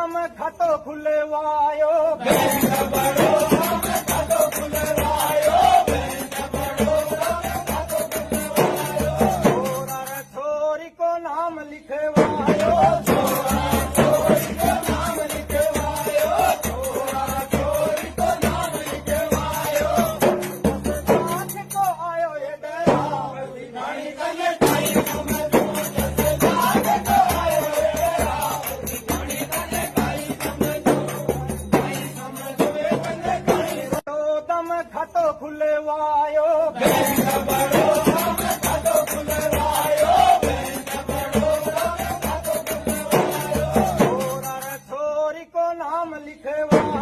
दम खातो खुलवायो छोरा रे छोरी को नाम लिखवायो खातो खुलवायो छोरा रे छोरी को नाम लिखवा